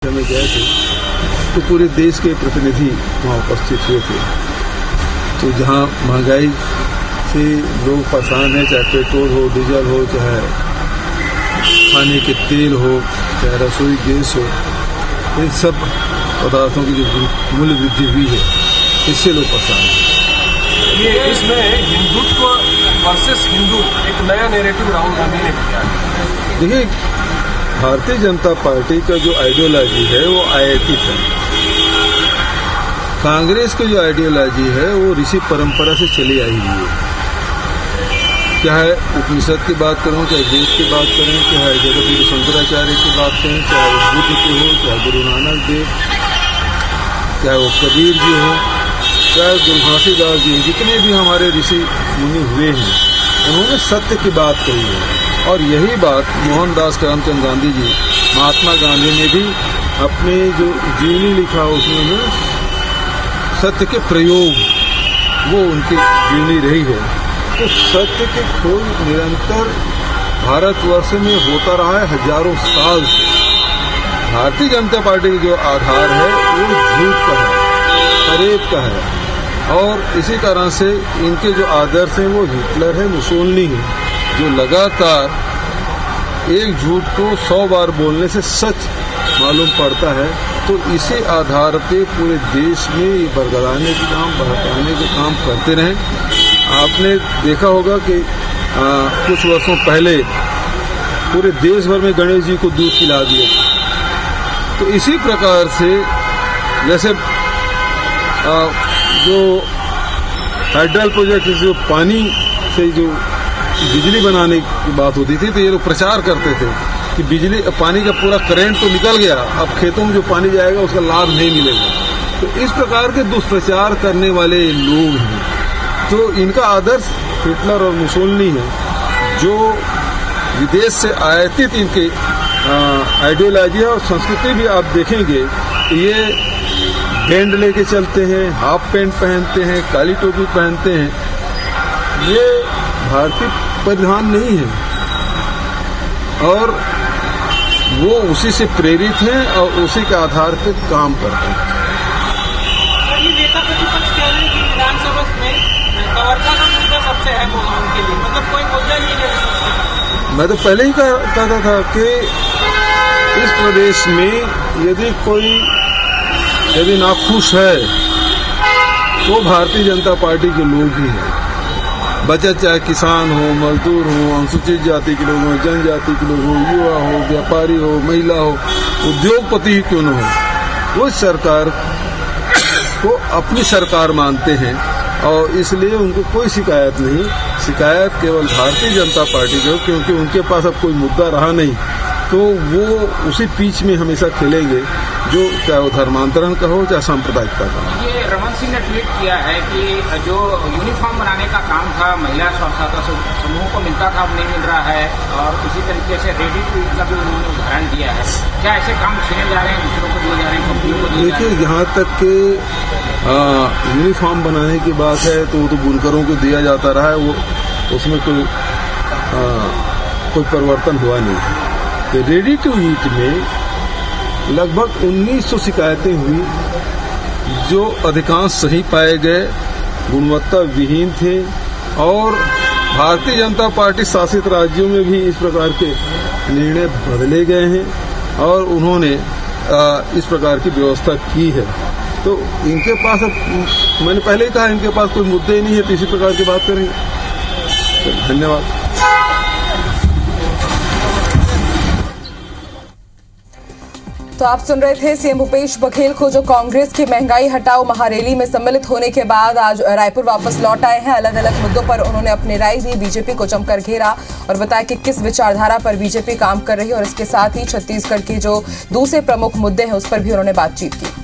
में गए थे तो पूरे देश के प्रतिनिधि वहाँ उपस्थित हुए थे। तो जहाँ महंगाई से लोग परेशान हैं, चाहे पेट्रोल हो, डीजल हो, चाहे खाने के तेल हो, चाहे रसोई गैस हो, इन सब पदार्थों की जो मूल्य वृद्धि हुई है इससे लोग परेशान हैं। ये इसमें हिंदुत्व वर्सेस हिंदू एक नया नैरेटिव राहुल गांधी ने किया। देखिए, भारतीय जनता पार्टी का जो आइडियोलॉजी है वो आयातित है। कांग्रेस की जो आइडियोलॉजी है वो ऋषि परंपरा से चली आई हुई है। चाहे उपनिषद की बात करूं, चाहे वेद की बात करें, चाहे जगतगुरु शंकराचार्य की बात करें, चाहे बुद्ध की हो, चाहे गुरु नानक देव, चाहे वो कबीर जी हो, चाहे गुरु घासीदास जी, जितने भी हमारे ऋषि मुनि हुए हैं उन्होंने सत्य की बात कही है। और यही बात मोहनदास करमचंद गांधी जी, महात्मा गांधी ने भी अपने जो जीवनी लिखा उसमें सत्य के प्रयोग वो उनकी जीवनी रही है। तो सत्य के खोज निरंतर भारतवर्ष में होता रहा है हजारों साल से। भारतीय जनता पार्टी का जो आधार है वो झूठ का है, फरेब का है, और इसी कारण से इनके जो आदर्श हैं वो हिटलर है, मुसोलिनी है, जो लगातार एक झूठ को 100 बार बोलने से सच मालूम पड़ता है। तो इसी आधार पे पूरे देश में ये बरगलाने के काम, बहकाने के काम करते रहें। आपने देखा होगा कि कुछ वर्षों पहले पूरे देश भर में गणेश जी को दूध पिला दिया। तो इसी प्रकार से जैसे जो हाइडल प्रोजेक्ट, जो पानी से जो बिजली बनाने की बात होती थी, तो ये लोग प्रचार करते थे कि बिजली, पानी का पूरा करंट तो निकल गया, अब खेतों में जो पानी जाएगा उसका लाभ नहीं मिलेगा। तो इस प्रकार के दुष्प्रचार करने वाले लोग हैं। तो इनका आदर्श हिटलर और मुसोलिनी है, जो विदेश से आयातित इनके आइडियोलॉजी है। और संस्कृति भी आप देखेंगे, ये बैंड लेके चलते हैं, हाफ पैंट पहनते हैं, काली टोपी पहनते हैं। ये भारतीय परिधान नहीं है और वो उसी से प्रेरित हैं और उसी के आधार पर काम करते हैं। ये नेता प्रतिपक्ष कह रहे हैं कि विधानसभा में कवर्धा का मुद्दा सबसे अहम होगा उनके लिए, मतलब कोई मुद्दा नहीं है। मैं तो पहले ही कहता था कि इस प्रदेश में यदि नाखुश है तो भारतीय जनता पार्टी के लोग ही हैं। बचत चाहे किसान हो, मजदूर हो, अनुसूचित जाति के लोग हो, जनजाति के लोग हो, युवा हो, व्यापारी हो, महिला हो, उद्योगपति ही क्यों न हो, वो सरकार को अपनी सरकार मानते हैं और इसलिए उनको कोई शिकायत नहीं। शिकायत केवल भारतीय जनता पार्टी को, क्योंकि उनके पास अब कोई मुद्दा रहा नहीं, तो वो उसी पीच में हमेशा खेलेंगे, जो चाहे वो धर्मांतरण का हो, चाहे सांप्रदायिकता का हो। ये रमन सिंह ने ट्वीट किया है कि जो यूनिफॉर्म बनाने का काम था महिला स्वसहायता समूह को मिलता था, अब नहीं मिल रहा है। और उसी तरीके से रेडी टू ईट का भी उन्होंने उदाहरण दिया है। क्या ऐसे काम छीने जा रहे हैं, दूसरों को दिए जा रहे हैं, कंपनियों को दिए जा रहे हैं? देखिए, यहाँ तक कि यूनिफॉर्म बनाने की बात है तो वो तो बुनकरों को दिया जाता रहा है, वो उसमें कोई परिवर्तन हुआ नहीं। रेडी टू ईट में लगभग 1900 शिकायतें हुई, जो अधिकांश सही पाए गए, गुणवत्ता विहीन थे। और भारतीय जनता पार्टी शासित राज्यों में भी इस प्रकार के निर्णय बदले गए हैं और उन्होंने इस प्रकार की व्यवस्था की है। तो इनके पास, अब मैंने पहले ही कहा, इनके पास कोई मुद्दे ही नहीं है, तो इसी प्रकार की बात करेंगे। धन्यवाद। तो आप सुन रहे थे सीएम भूपेश बघेल को, जो कांग्रेस की महंगाई हटाओ महारैली में सम्मिलित होने के बाद आज रायपुर वापस लौट आए हैं। अलग अलग मुद्दों पर उन्होंने अपनी राय दी, बीजेपी को जमकर घेरा और बताया कि किस विचारधारा पर बीजेपी काम कर रही है। और इसके साथ ही छत्तीसगढ़ के जो दूसरे प्रमुख मुद्दे हैं उस पर भी उन्होंने बातचीत की।